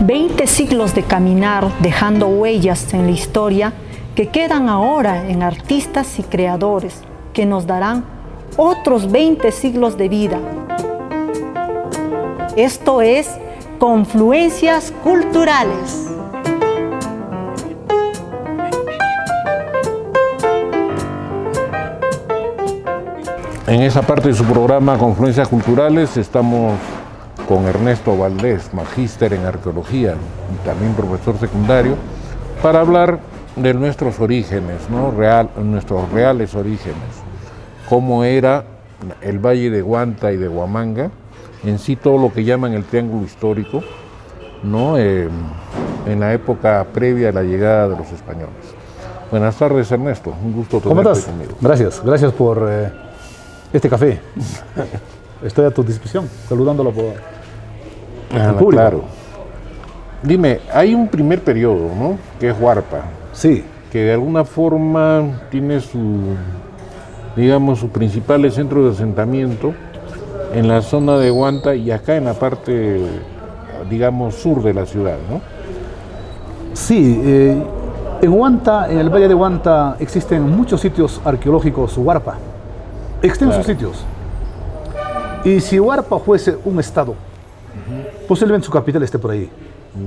20 siglos de caminar dejando huellas en la historia que quedan ahora en artistas y creadores que nos darán otros 20 siglos de vida. Esto es Confluencias Culturales. En esa parte de su programa Confluencias Culturales estamos con Ernesto Valdés, magíster en arqueología y también profesor secundario, para hablar de nuestros orígenes, ¿no? Nuestros reales orígenes, cómo era el Valle de Huanta y de Huamanga, en sí todo lo que llaman el triángulo histórico, ¿no? En la época previa a la llegada de los españoles. Buenas tardes, Ernesto, un gusto tenerte conmigo. Gracias por este café. Estoy a tu disposición, saludándolo por el público. Claro. Dime, hay un primer periodo, ¿no? Que es Huarpa. Sí. Que de alguna forma tiene sus principales centros de asentamiento en la zona de Huanta y acá en la parte, digamos, sur de la ciudad, ¿no? Sí, en Huanta, en el Valle de Huanta, existen muchos sitios arqueológicos Huarpa, extensos sitios. Y si Huarpa fuese un estado, posiblemente su capital esté por ahí.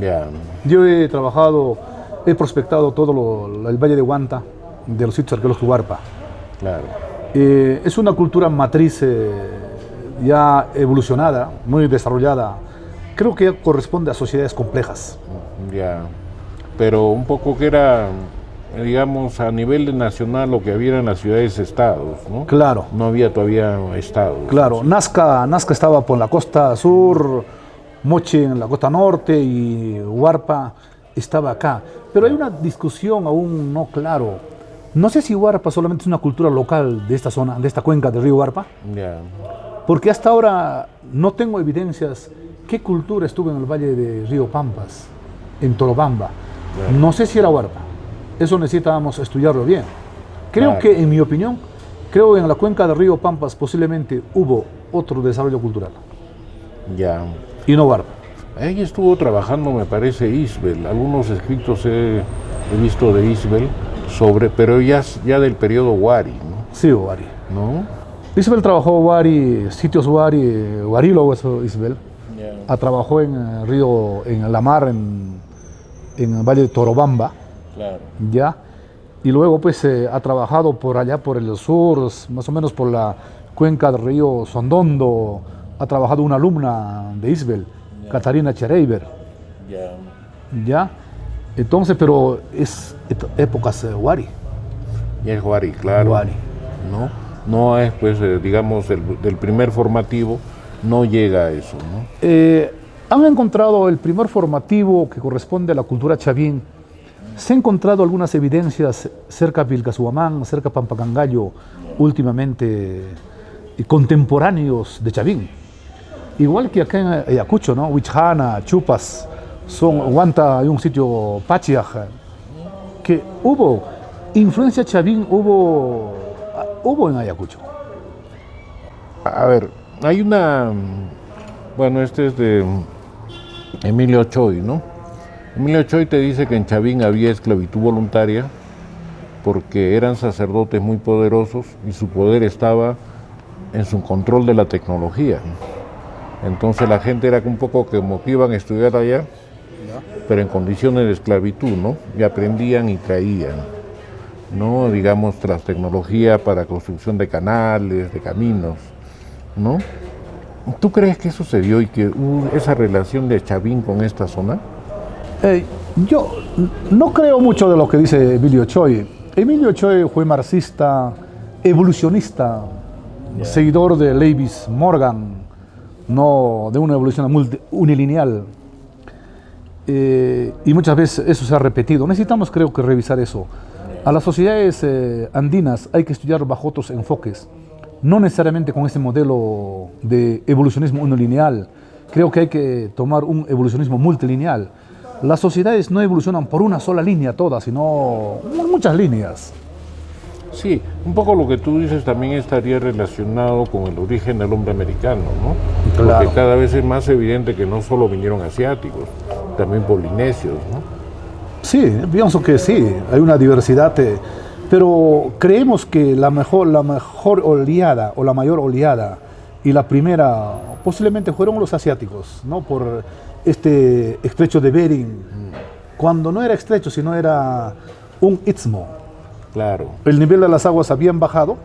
Ya. Yo he prospectado todo el Valle de Huanta, de los sitios arqueológicos Huarpa. Claro. Es una cultura matriz ya evolucionada, muy desarrollada. Creo que corresponde a sociedades complejas. Ya. Pero un poco que era, digamos, a nivel nacional lo que había en las ciudades-estados, ¿no? Claro. No había todavía estados. Claro. Nazca estaba por la costa sur, Moche en la costa norte y Huarpa estaba acá. Pero hay una discusión aún no claro. No sé si Huarpa solamente es una cultura local de esta zona, de esta cuenca del río Huarpa. Ya. Porque hasta ahora no tengo evidencias qué cultura estuvo en el valle de Río Pampas, en Torobamba. Ya. No sé si era Huarpa. Eso necesitábamos estudiarlo bien. Creo que, en mi opinión, en la cuenca del río Pampas posiblemente hubo otro desarrollo cultural. Ya. Y no Huarpa. Ahí estuvo trabajando, me parece, Isbel. Algunos escritos he visto de Isbel pero ya del periodo Huari, ¿no? Sí, Huari. ¿No? Isbel trabajó Huari, sitios Huari, Huarilo, eso Isbel. Yeah. Trabajó en el río, en la mar, en el valle de Torobamba. Claro. Ya. Y luego pues ha trabajado por allá, por el sur, más o menos por la cuenca del río Sondondo. Ha trabajado una alumna de Isbel, Catarina Chereiber. Ya. Entonces, pero es épocas Huari. Y es Huari, claro. Huari. No es, pues, digamos, del primer formativo, no llega a eso, ¿no? Han encontrado el primer formativo que corresponde a la cultura chavín. Se han encontrado algunas evidencias cerca de Vilcashuamán, cerca de Pampacangallo, últimamente contemporáneos de chavín. Igual que acá en Ayacucho, ¿no? Huichana, Chupas, Huanta, hay un sitio Pachiaj, que hubo influencia chavín, hubo en Ayacucho. A ver, hay este es de Emilio Ochoy, ¿no? Emilio Ochoy te dice que en Chavín había esclavitud voluntaria porque eran sacerdotes muy poderosos y su poder estaba en su control de la tecnología. Entonces la gente era un poco como que iban a estudiar allá, pero en condiciones de esclavitud, ¿no? Y aprendían y traían, ¿no? Digamos, tras tecnología para construcción de canales, de caminos, ¿no? ¿Tú crees que eso se dio y que hubo esa relación de Chavín con esta zona? Yo no creo mucho de lo que dice Emilio Ochoy. Emilio Ochoy fue marxista, evolucionista, seguidor de Lewis Morgan, no de una evolución unilineal. Y muchas veces eso se ha repetido. Necesitamos, creo que, revisar eso. A las sociedades andinas hay que estudiar bajo otros enfoques, no necesariamente con ese modelo de evolucionismo unilineal. Creo que hay que tomar un evolucionismo multilineal. Las sociedades no evolucionan por una sola línea todas, sino muchas líneas. Sí, un poco lo que tú dices también estaría relacionado con el origen del hombre americano, ¿no? Claro. Porque cada vez es más evidente que no solo vinieron asiáticos, también polinesios, ¿no? Sí, pienso que sí, hay una diversidad, pero creemos que la mejor oleada o la mayor oleada y la primera posiblemente fueron los asiáticos, ¿no? Por este estrecho de Bering, cuando no era estrecho, sino era un istmo. Claro. El nivel de las aguas habían bajado,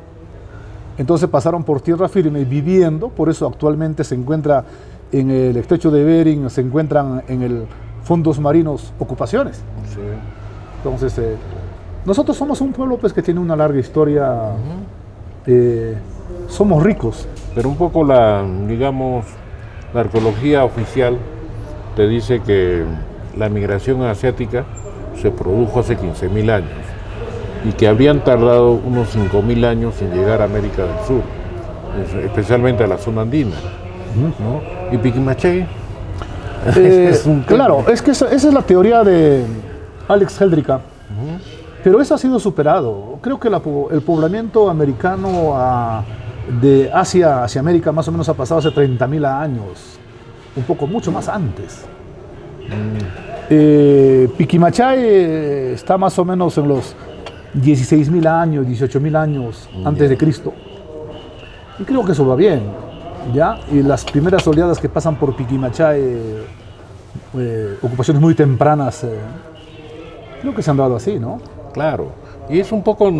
entonces pasaron por tierra firme viviendo, por eso actualmente se encuentra en el estrecho de Bering, se encuentran en el fondos marinos ocupaciones. Sí. Entonces, nosotros somos un pueblo pues, que tiene una larga historia, somos ricos. Pero un poco digamos, la arqueología oficial te dice que la migración asiática se produjo hace 15.000 años y que habrían tardado unos 5.000 años en llegar a América del Sur, especialmente a la zona andina, ¿no? Y Piquimachay claro, es que esa es la teoría de Alex Heldricka, pero eso ha sido superado. Creo que el poblamiento americano de Asia hacia América más o menos ha pasado hace 30.000 años, un poco mucho más antes. Piquimachay está más o menos en los 16.000 años, 18.000 años antes de Cristo. Y creo que eso va bien, ¿ya? Y las primeras oleadas que pasan por Piquimachay, ocupaciones muy tempranas, creo que se han dado así, ¿no? Claro, y es un poco,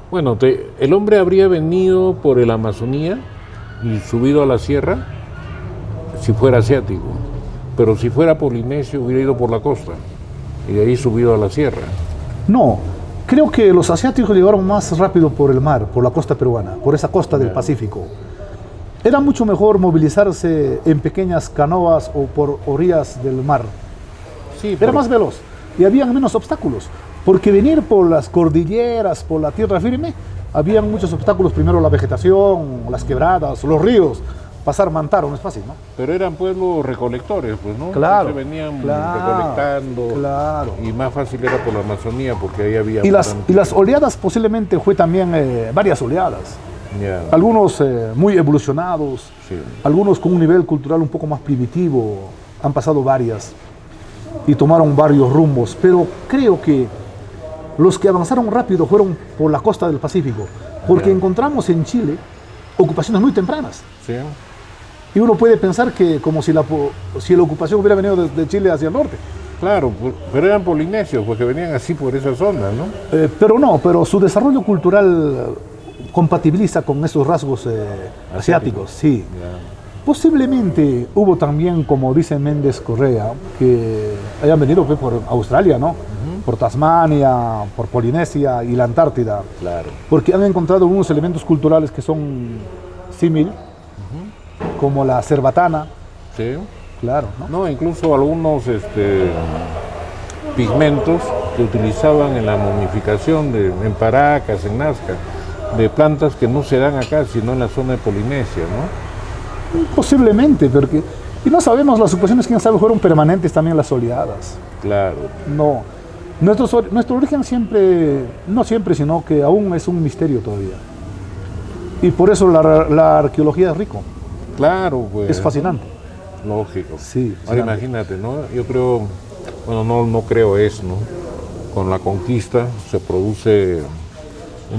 bueno, el hombre habría venido por el Amazonía y subido a la sierra si fuera asiático, pero si fuera polinesio hubiera ido por la costa y de ahí subido a la sierra. No, creo que los asiáticos llegaron más rápido por el mar, por la costa peruana, por esa costa del Pacífico. Era mucho mejor movilizarse en pequeñas canoas o por orillas del mar. Sí, era más veloz y habían menos obstáculos, porque venir por las cordilleras, por la tierra firme, habían muchos obstáculos, primero la vegetación, las quebradas, los ríos. Pasar Mantaro no es fácil, ¿no? Pero eran pueblos recolectores, pues, ¿no? Claro. Entonces venían recolectando. Claro. Y más fácil era por la Amazonía, porque ahí había... Y las oleadas posiblemente fue también varias oleadas. Yeah. Algunos muy evolucionados, Sí. algunos con un nivel cultural un poco más primitivo, han pasado varias y tomaron varios rumbos, pero creo que los que avanzaron rápido fueron por la costa del Pacífico, porque encontramos en Chile ocupaciones muy tempranas. Sí. Y uno puede pensar que como si la ocupación hubiera venido de Chile hacia el norte. Claro, pero eran polinesios, porque venían así por esa zona, ¿no? Pero su desarrollo cultural compatibiliza con esos rasgos asiáticos, sí. Yeah. Posiblemente hubo también, como dice Méndez Correa, que hayan venido por Australia, ¿no? Por Tasmania, por Polinesia y la Antártida. Claro. Porque han encontrado unos elementos culturales que son símil, como la cerbatana. Sí. Claro, ¿no? No, incluso algunos pigmentos que utilizaban en la momificación en Paracas, en Nazca, de plantas que no se dan acá, sino en la zona de Polinesia, ¿no? Posiblemente, porque... Y no sabemos, las ocupaciones, quién sabe, fueron permanentes también las oleadas. Claro. No. Nuestro origen siempre, no siempre, sino que aún es un misterio todavía. Y por eso la arqueología es rico. Claro, pues. Es fascinante. Lógico. Sí. Ahora imagínate, ¿no? Yo creo, bueno, no creo eso, ¿no? Con la conquista se produce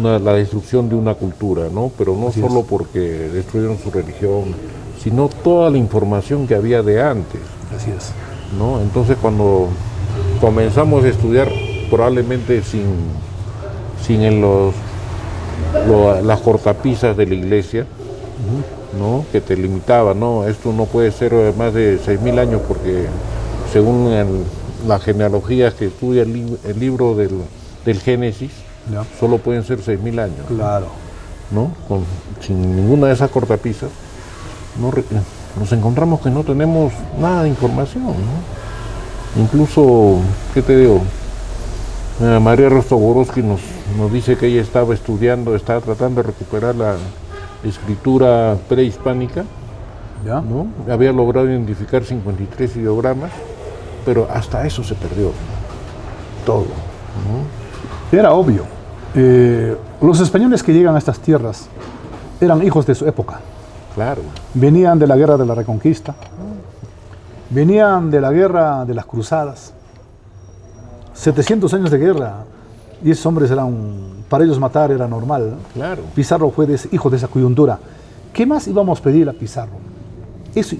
la destrucción de una cultura, ¿no? Pero no Así solo es. porque destruyeron su religión, sino toda la información que había de antes, Así es. ¿no? Entonces cuando comenzamos a estudiar, probablemente sin las cortapisas de la iglesia, ¿no? Que te limitaba, ¿no? Esto no puede ser más de 6.000 años porque según las genealogías que estudia el libro del Génesis, Ya. solo pueden ser 6.000 años, Claro. ¿no? Sin ninguna de esas cortapisas, nos encontramos que no tenemos nada de información, ¿no? Incluso, ¿qué te digo? María Rostogorowski nos dice que ella estaba tratando de recuperar la escritura prehispánica, ¿Ya? ¿no? Había logrado identificar 53 ideogramas, pero hasta eso se perdió, todo, ¿no? Era obvio. Los españoles que llegan a estas tierras eran hijos de su época. Claro. Venían de la guerra de la Reconquista. Venían de la guerra de las cruzadas, 700 años de guerra, y esos hombres para ellos matar era normal, ¿no? Claro. Pizarro fue hijo de esa coyuntura. ¿Qué más íbamos a pedir a Pizarro? Eso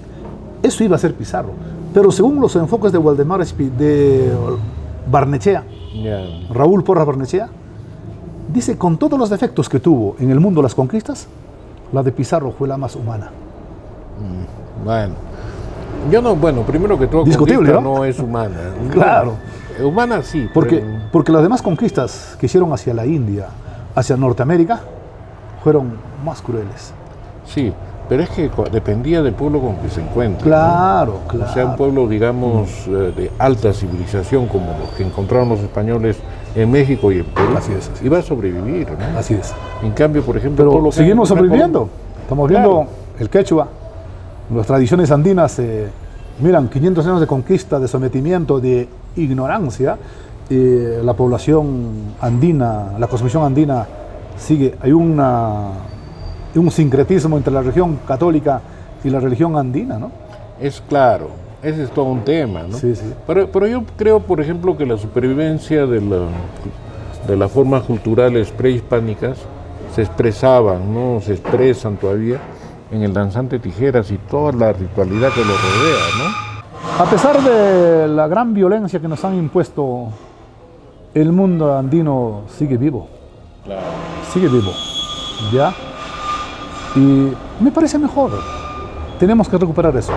iba a ser Pizarro. Pero según los enfoques de de Barnechea, Raúl Porras Barnechea, dice, con todos los defectos que tuvo en el mundo las conquistas, la de Pizarro fue la más humana. Bueno, primero que todo, discutible, conquista ¿no? no es humana. Claro. Humana sí. Porque las demás conquistas que hicieron hacia la India, hacia Norteamérica, fueron más crueles. Sí, pero es que dependía del pueblo con que se encuentra. Claro, ¿no? claro. O sea, un pueblo, digamos, de alta civilización, como los que encontraron los españoles en México y en Perú, así es. iba a sobrevivir, ¿no? Así es. En cambio, por ejemplo, pero seguimos sobreviviendo. Estamos viendo claro. El quechua, las tradiciones andinas, miran, 500 años de conquista, de sometimiento, de ignorancia. La población andina, la cosmovisión andina sigue. Hay un sincretismo entre la religión católica y la religión andina, ¿no? Es claro, ese es todo un tema, ¿no? Sí, sí. Pero yo creo, por ejemplo, que la supervivencia de las formas culturales prehispánicas se expresaban, ¿no? Se expresan todavía en el danzante tijeras y toda la ritualidad que lo rodea, ¿no? A pesar de la gran violencia que nos han impuesto, el mundo andino sigue vivo. Claro. Sigue vivo, ¿ya? Y me parece mejor. Tenemos que recuperar eso.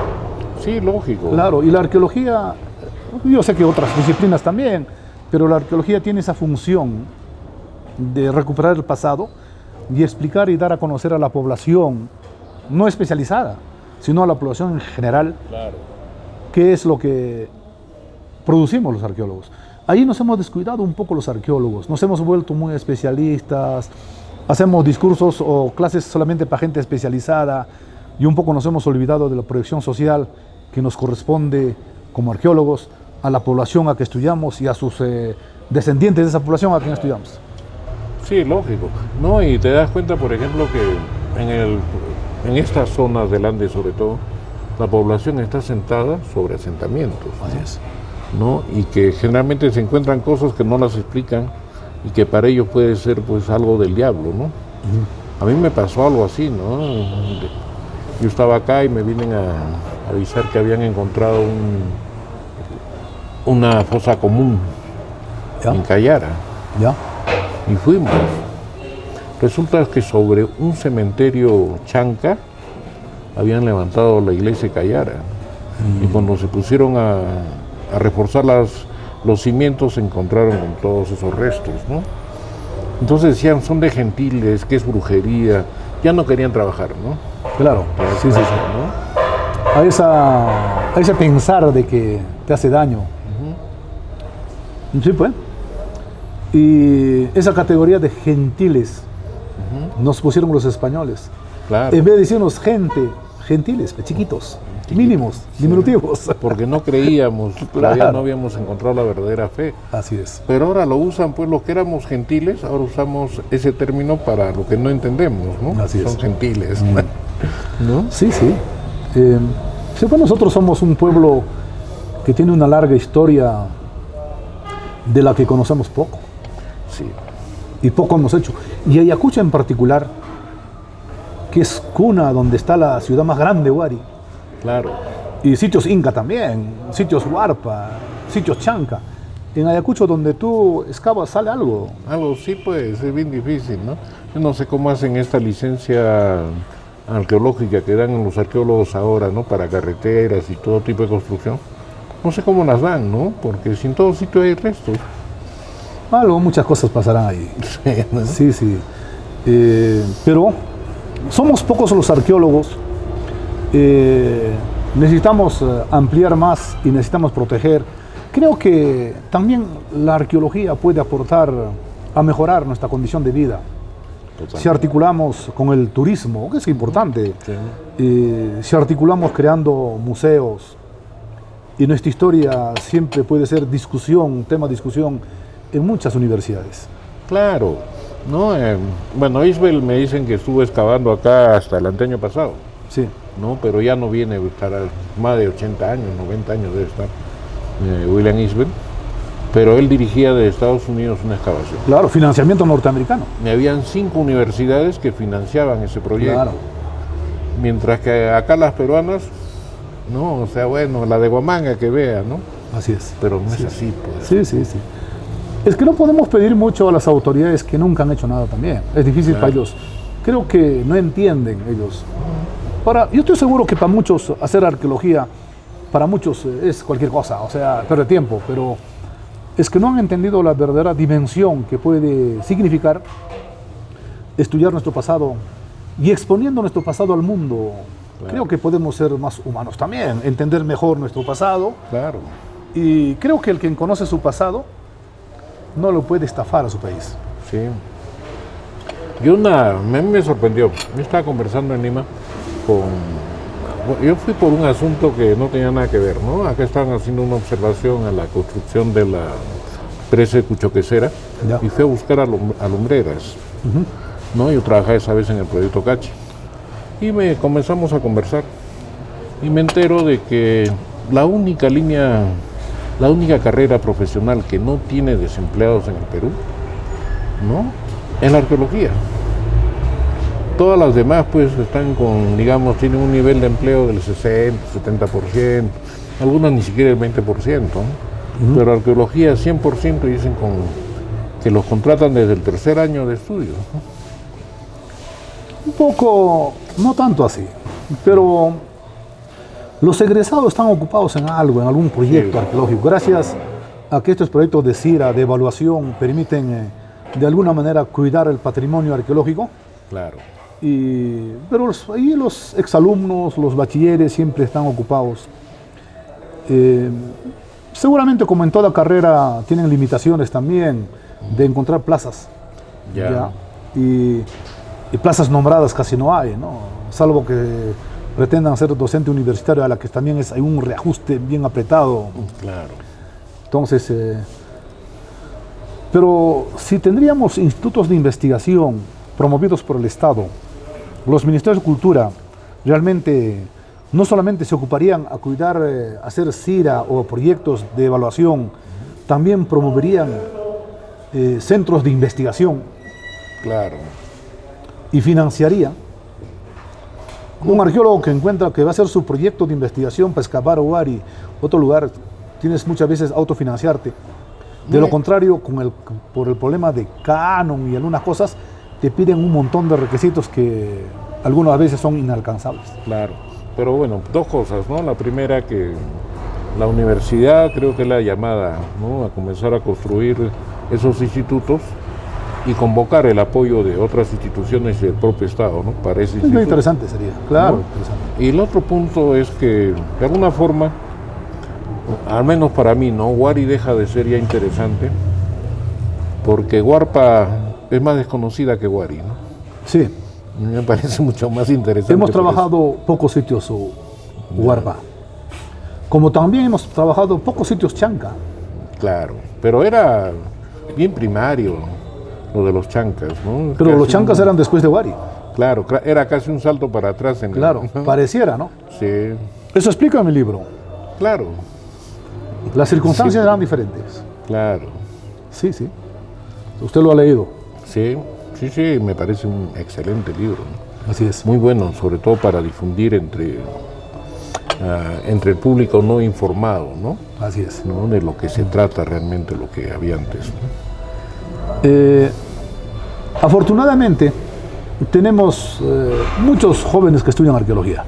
Sí, lógico. Claro, y la arqueología, yo sé que otras disciplinas también, pero la arqueología tiene esa función de recuperar el pasado y explicar y dar a conocer a la población, no especializada, sino a la población en general, claro, qué es lo que producimos los arqueólogos. Ahí nos hemos descuidado un poco los arqueólogos, nos hemos vuelto muy especialistas, hacemos discursos o clases solamente para gente especializada y un poco nos hemos olvidado de la proyección social que nos corresponde como arqueólogos a la población a que estudiamos y a sus descendientes de esa población a quien estudiamos. Sí, lógico. No, y te das cuenta, por ejemplo, que en estas zonas del Andes, sobre todo, la población está sentada sobre asentamientos. Así es. ¿No? Y que generalmente se encuentran cosas que no las explican y que para ellos puede ser pues algo del diablo, ¿no? A mí me pasó algo así, ¿no? Yo estaba acá y me vienen a avisar que habían encontrado una fosa común en Cayara. ¿Ya? Y fuimos. Resulta que sobre un cementerio chanca habían levantado la iglesia de Cayara. Y cuando se pusieron a reforzar los cimientos se encontraron con todos esos restos, ¿no? Entonces decían, son de gentiles, que es brujería, ya no querían trabajar, ¿no? Claro, sí, sí, sí. A ese pensar de que te hace daño. Sí, pues. Y esa categoría de gentiles nos pusieron los españoles. Claro. En vez de decirnos gentiles, chiquitos. Mínimos, diminutivos. Porque no creíamos, todavía Claro. no habíamos encontrado la verdadera fe. Así es. Pero ahora lo usan, pues los que éramos gentiles, ahora usamos ese término para lo que no entendemos, ¿no? Así es. Son gentiles, ¿no? Sí, sí. Sí, pues nosotros somos un pueblo que tiene una larga historia de la que conocemos poco. Sí. Y poco hemos hecho. Y Ayacucho en particular, que es cuna donde está la ciudad más grande, Huari. Claro. Y sitios Inca también, sitios Huarpa, sitios Chanca. En Ayacucho donde tú excavas sale algo. Algo sí, pues, es bien difícil, ¿no? Yo no sé cómo hacen esta licencia arqueológica que dan los arqueólogos ahora, ¿no? Para carreteras y todo tipo de construcción. No sé cómo las dan, ¿no? Porque si en todo sitio hay restos. Algo, muchas cosas pasarán ahí. Sí, ¿no? Sí, sí. Pero somos pocos los arqueólogos. Necesitamos ampliar más y necesitamos proteger. Creo que también la arqueología puede aportar a mejorar nuestra condición de vida. Totalmente. Si articulamos con el turismo, que es importante, Sí. si articulamos creando museos, y nuestra historia siempre puede ser discusión, tema de discusión en muchas universidades. Claro, ¿no? Bueno, Isabel me dicen que estuvo excavando acá hasta el anteaño pasado. Sí. ¿no? Pero ya no viene, estará más de 80 años, 90 años debe estar, William Isbell, pero él dirigía de Estados Unidos una excavación. Claro, financiamiento norteamericano. Y habían 5 universidades que financiaban ese proyecto. Claro. Mientras que acá las peruanas, no, o sea, bueno, la de Huamanga que vea, ¿no? Así es. Pero no es así, pues. Sí, sí, sí. Es que no podemos pedir mucho a las autoridades que nunca han hecho nada también. Es difícil para ellos. Creo que no entienden ellos. Yo estoy seguro que para muchos hacer arqueología, para muchos es cualquier cosa, o sea, pierde tiempo, pero es que no han entendido la verdadera dimensión que puede significar estudiar nuestro pasado y exponiendo nuestro pasado al mundo. Claro. Creo que podemos ser más humanos también, entender mejor nuestro pasado. Claro. Y creo que el que conoce su pasado no lo puede estafar a su país. Sí. A mí me sorprendió. Yo estaba conversando en Lima yo fui por un asunto que no tenía nada que ver, ¿no? Acá estaban haciendo una observación a la construcción de la presa de Cuchoquecera y fui a buscar alumbreras, ¿no? Yo trabajaba esa vez en el proyecto Cachi y comenzamos a conversar y me entero de que la única carrera profesional que no tiene desempleados en el Perú, ¿no? Es la arqueología. Todas las demás pues están tienen un nivel de empleo del 60, 70%, algunas ni siquiera el 20%, ¿no? Pero arqueología 100% dicen que los contratan desde el 3er año de estudio, ¿no? Un poco, no tanto así, pero los egresados están ocupados en algo, en algún proyecto arqueológico. Gracias a que estos proyectos de CIRA, de evaluación, permiten de alguna manera cuidar el patrimonio arqueológico. Claro. Pero ahí los exalumnos, los bachilleres siempre están ocupados. Seguramente, como en toda carrera, tienen limitaciones también de encontrar plazas. ¿Ya? Y plazas nombradas casi no hay, ¿no? Salvo que pretendan ser docente universitario, a la que también hay un reajuste bien apretado. Claro. Entonces, pero si tendríamos institutos de investigación promovidos por el Estado, los ministerios de Cultura realmente no solamente se ocuparían a cuidar, hacer CIRA o proyectos de evaluación, también promoverían centros de investigación. Claro. Y financiaría. Un arqueólogo que encuentra que va a hacer su proyecto de investigación para excavar Huari, otro lugar, tienes muchas veces autofinanciarte. De lo contrario, por el problema de canon y algunas cosas, te piden un montón de requisitos que algunas veces son inalcanzables. Claro, pero bueno, 2 cosas, ¿no? La primera, que la universidad creo que es la llamada, ¿no?, a comenzar a construir esos institutos y convocar el apoyo de otras instituciones y del propio Estado, ¿no?, para ese instituto. Muy interesante sería, claro. ¿No? Interesante. Y el otro punto es que, de alguna forma, al menos para mí, ¿no?, Huari deja de ser ya interesante porque Huarpa es más desconocida que Huari, ¿no? Sí. Me parece mucho más interesante. Hemos trabajado pocos sitios Huarpa, como también hemos trabajado pocos sitios Chanca. Claro, pero era bien primario lo de los chancas, ¿no? Pero los chancas eran después de Huari. Claro, era casi un salto para atrás. Claro, pareciera, ¿no? Sí. Eso explica en mi libro. Claro. Las circunstancias eran diferentes. Claro. Sí, sí. ¿Usted lo ha leído? Sí, sí, me parece un excelente libro, ¿no? Así es. Muy bueno, sobre todo para difundir entre el público no informado, ¿no? Así es. ¿No? De lo que se trata realmente, lo que había antes, ¿no? Afortunadamente, tenemos muchos jóvenes que estudian arqueología.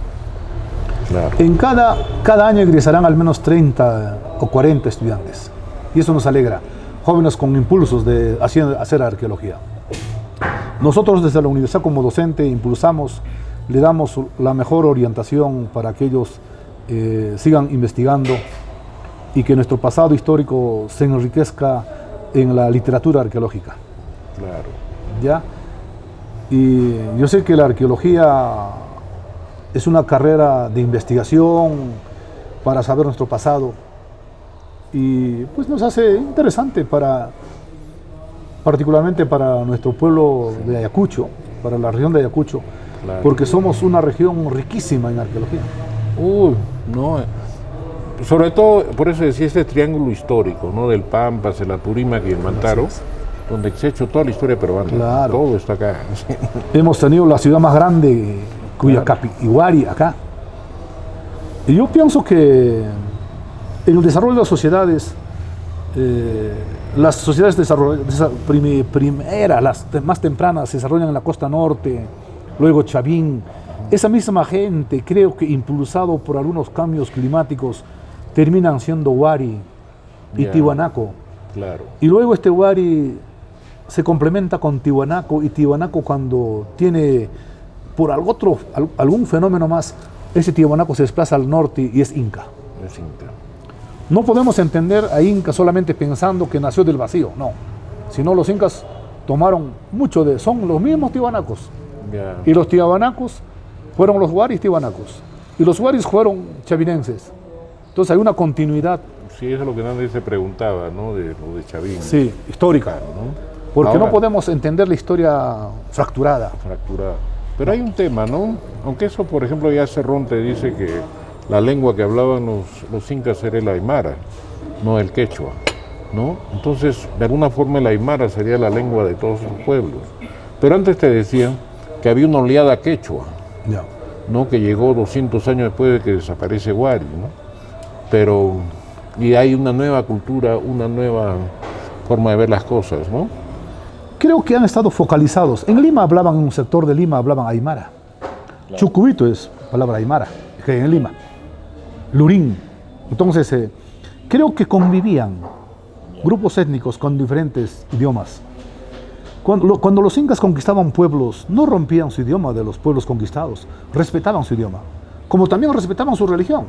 Claro. En cada año egresarán al menos 30 o 40 estudiantes. Y eso nos alegra. Jóvenes con impulsos de hacer arqueología. Nosotros desde la universidad como docente impulsamos, le damos la mejor orientación para que ellos sigan investigando y que nuestro pasado histórico se enriquezca en la literatura arqueológica. Claro. ¿Ya? Y yo sé que la arqueología es una carrera de investigación para saber nuestro pasado y pues nos hace interesante particularmente para nuestro pueblo de Ayacucho, para la región de Ayacucho, Claro. porque somos una región riquísima en arqueología. Uy, no. Sobre todo, por eso decía este triángulo histórico, ¿no? Del Pampas, el Apurímac y el Mantaro, donde se ha hecho toda la historia peruana. Claro. Todo está acá. Hemos tenido la ciudad más grande, Cuyacapi, Iguari, acá. Y yo pienso que en el desarrollo de las sociedades primeras, las más tempranas, se desarrollan en la costa norte, luego Chavín. Esa misma gente, creo que impulsado por algunos cambios climáticos, terminan siendo Huari y Tiwanaku. Claro. Y luego este Huari se complementa con Tiwanaku, y Tiwanaku, cuando tiene por algún fenómeno más, ese Tiwanaku se desplaza al norte y es Inca. Es Inca. No podemos entender a Inca solamente pensando que nació del vacío, no. Sino los incas tomaron son los mismos tiwanacos. Ya. Y los tiwanacos fueron los huaris tiwanacos. Y los huaris fueron chavinenses. Entonces hay una continuidad. Sí, eso es lo que nadie se preguntaba, ¿no? De lo de Chavín. Sí, histórica. ¿No? Porque Ahora, no podemos entender la historia fracturada. Pero hay un tema, ¿no? Aunque eso, por ejemplo, ya Cerrón te dice que la lengua que hablaban los incas era el aymara, no el quechua, ¿no? Entonces, de alguna forma el aymara sería la lengua de todos los pueblos. Pero antes te decían que había una oleada quechua, Ya. ¿no? Que llegó 200 años después de que desaparece Huari, ¿no? Pero, y hay una nueva cultura, una nueva forma de ver las cosas, ¿no? Creo que han estado focalizados. En Lima hablaban, en un sector de Lima hablaban aymara. Claro. Chucubito es palabra aymara, que en Lima. Lurín. Entonces, creo que convivían grupos étnicos con diferentes idiomas. Cuando los incas conquistaban pueblos, no rompían su idioma de los pueblos conquistados, respetaban su idioma, como también respetaban su religión,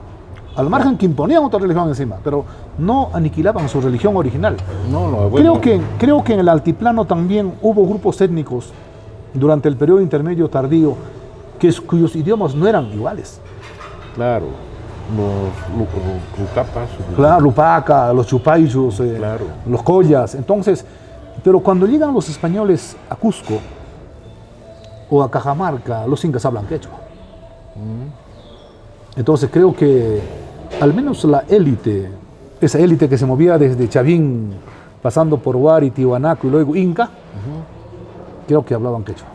al margen que imponían otra religión encima, pero no aniquilaban su religión original. Bueno. Creo que en el altiplano también hubo grupos étnicos durante el periodo intermedio tardío cuyos idiomas no eran iguales. Claro, los Lucapas. Claro, Lupaca, los Chupaychus, claro. Los Collas. Entonces, pero cuando llegan los españoles a Cusco o a Cajamarca, los incas hablan quechua. Entonces creo que al menos la élite, esa élite que se movía desde Chavín, pasando por Huari, Tiwanaku y luego Inca, creo que hablaban quechua.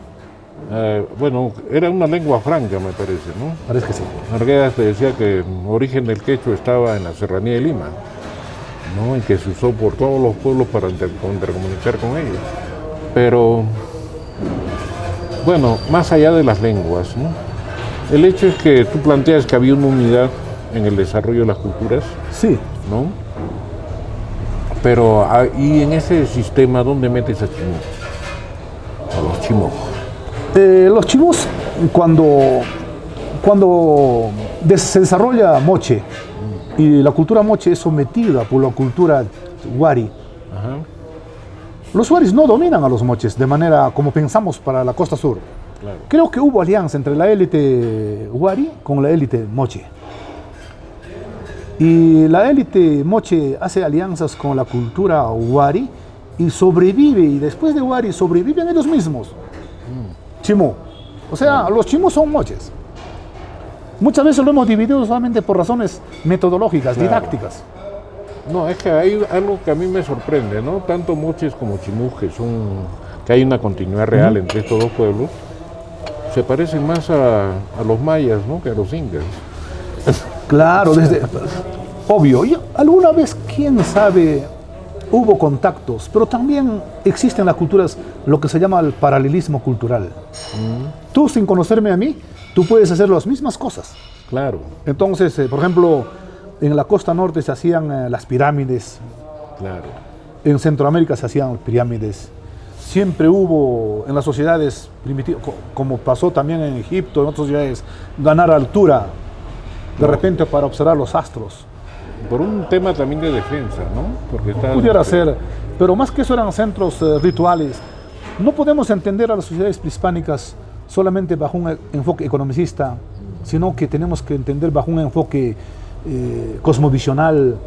Bueno, era una lengua franca, me parece, ¿no? Parece que sí. Arguedas te decía que el origen del quechua estaba en la serranía de Lima, ¿no? Y que se usó por todos los pueblos para intercomunicar con ellos. Pero, bueno, más allá de las lenguas, ¿no? El hecho es que tú planteas que había una unidad en el desarrollo de las culturas, sí, ¿no? Pero, ¿y en ese sistema dónde metes a Chimú? A los chimos. Los chimos, cuando se desarrolla Moche y la cultura Moche es sometida por la cultura Huari, Ajá. los Huaris no dominan a los Moches de manera como pensamos para la costa sur. Claro. Creo que hubo alianza entre la élite Huari con la élite Moche. Y la élite Moche hace alianzas con la cultura Huari y sobrevive, y después de Huari sobreviven ellos mismos. Chimú. O sea, los chimús son moches. Muchas veces lo hemos dividido solamente por razones metodológicas, claro, didácticas. No, es que hay algo que a mí me sorprende, ¿no? Tanto moches como chimús, que hay una continuidad real entre estos dos pueblos, se parecen más a los mayas, ¿no? Que a los incas. Claro, obvio. Y alguna vez, quién sabe, hubo contactos, pero también existe en las culturas lo que se llama el paralelismo cultural. Tú, sin conocerme a mí, tú puedes hacer las mismas cosas. Claro. Entonces, por ejemplo, en la costa norte se hacían las pirámides. Claro. En Centroamérica se hacían pirámides. Siempre hubo en las sociedades primitivas, como pasó también en Egipto, en otras sociedades, ganar altura de repente para observar los astros. Por un tema también de defensa, ¿no? Porque pudiera ser, pero más que eso eran centros rituales. No podemos entender a las sociedades prehispánicas solamente bajo un enfoque economicista, sino que tenemos que entender bajo un enfoque cosmovisional.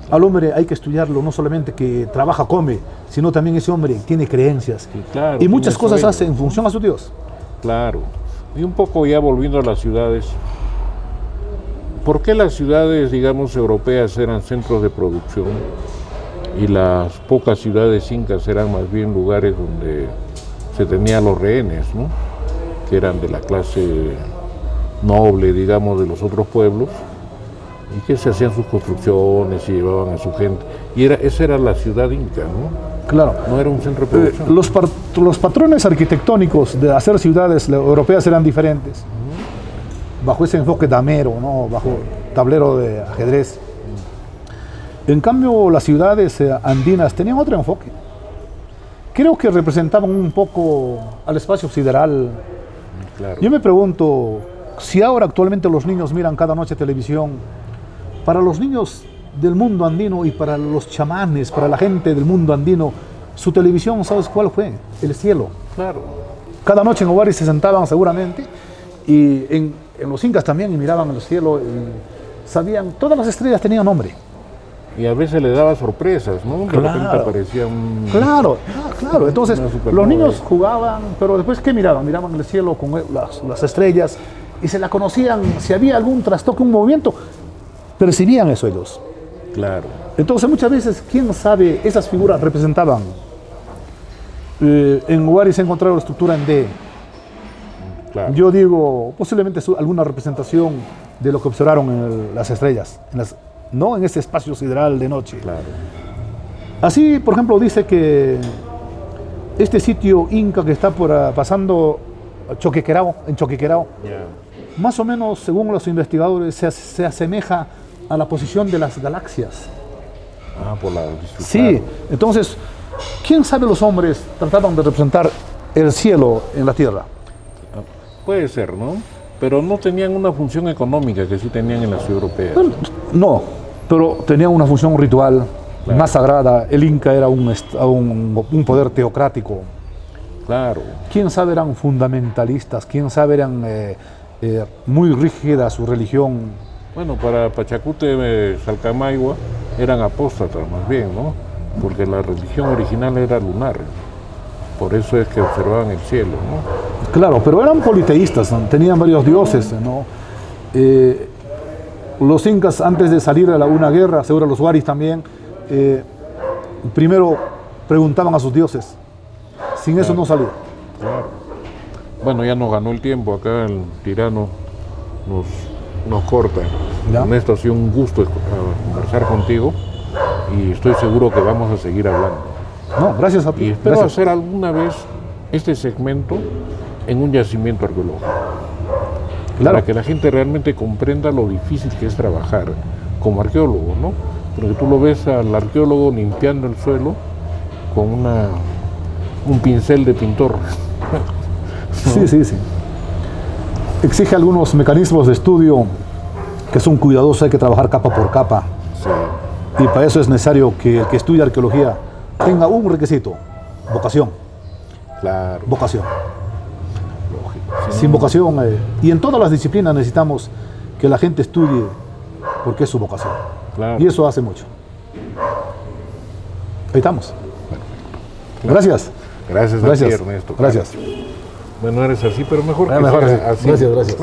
Al hombre hay que estudiarlo, no solamente que trabaja, come, sino también ese hombre tiene creencias. Sí, claro, y muchas cosas hace en función a su Dios. Claro. Y un poco ya volviendo a las ciudades, ¿por qué las ciudades, digamos, europeas eran centros de producción y las pocas ciudades incas eran más bien lugares donde se tenían los rehenes, ¿no? Que eran de la clase noble, digamos, de los otros pueblos, y que se hacían sus construcciones y llevaban a su gente? Y esa era la ciudad inca, ¿no? Claro. No era un centro de producción. Los patrones arquitectónicos de hacer ciudades europeas eran diferentes. Bajo ese enfoque damero, ¿no? Bajo tablero de ajedrez. En cambio, las ciudades andinas tenían otro enfoque. Creo que representaban un poco al espacio sideral. Claro. Yo me pregunto, si ahora actualmente los niños miran cada noche televisión, para los niños del mundo andino y para los chamanes, para la gente del mundo andino, su televisión, ¿sabes cuál fue? El cielo. Claro. Cada noche en Huaris se sentaban seguramente y en los incas también y miraban el cielo y sabían, todas las estrellas tenían nombre. Y a veces le daba sorpresas, ¿no? De repente aparecía un... Claro. Entonces, supernova. los niños jugaban, pero después, ¿qué miraban? Miraban el cielo con las estrellas y se la conocían. Si había algún trastoque, un movimiento, percibían eso ellos. Claro. Entonces, muchas veces, quién sabe, esas figuras representaban. En Huaris se encontraron la estructura en D. Claro. Yo digo, posiblemente alguna representación de lo que observaron en las estrellas, no en ese espacio sideral de noche. Claro. Así, por ejemplo, dice que este sitio inca que está pasando en Choquequirao, Ya. más o menos, según los investigadores, se asemeja a la posición de las galaxias. Ah, por la... Sí, entonces, ¿quién sabe los hombres trataban de representar el cielo en la tierra? Puede ser, ¿no? Pero no tenían una función económica que sí tenían en la ciudad europea. Bueno, no, pero tenían una función ritual Claro. más sagrada. El Inca era un poder teocrático. Claro. Quién sabe eran fundamentalistas, quién sabe eran muy rígida su religión. Bueno, para Pachacute, Salcamayhua, eran apóstatas más bien, ¿no? Porque la religión original era lunar. Por eso es que observaban el cielo, ¿no? Claro, pero eran politeístas, ¿no? Tenían varios dioses, ¿no? Los incas, antes de salir a una guerra, seguro los huaris también, primero preguntaban a sus dioses. Sin eso no salía. Claro. Bueno, ya nos ganó el tiempo, acá el tirano nos corta. ¿Ya? Ernesto, ha sido un gusto conversar contigo y estoy seguro que vamos a seguir hablando. No, gracias a ti. Y espero Gracias. hacer alguna vez este segmento en un yacimiento arqueológico. Claro. Para que la gente realmente comprenda lo difícil que es trabajar como arqueólogo, ¿no? Porque tú lo ves al arqueólogo limpiando el suelo con un pincel de pintor. Sí, sí, sí. Exige algunos mecanismos de estudio que son cuidadosos, hay que trabajar capa por capa. Sí. Y para eso es necesario que el que estudia arqueología tenga un requisito: vocación. Claro. Vocación. Lógico. Sin vocación, y en todas las disciplinas necesitamos que la gente estudie porque es su vocación. Claro. Y eso hace mucho. Ahí estamos. Gracias. Gracias a ti, Ernesto. Gracias. Bueno, eres así, pero mejor que Mejor sea así. Gracias.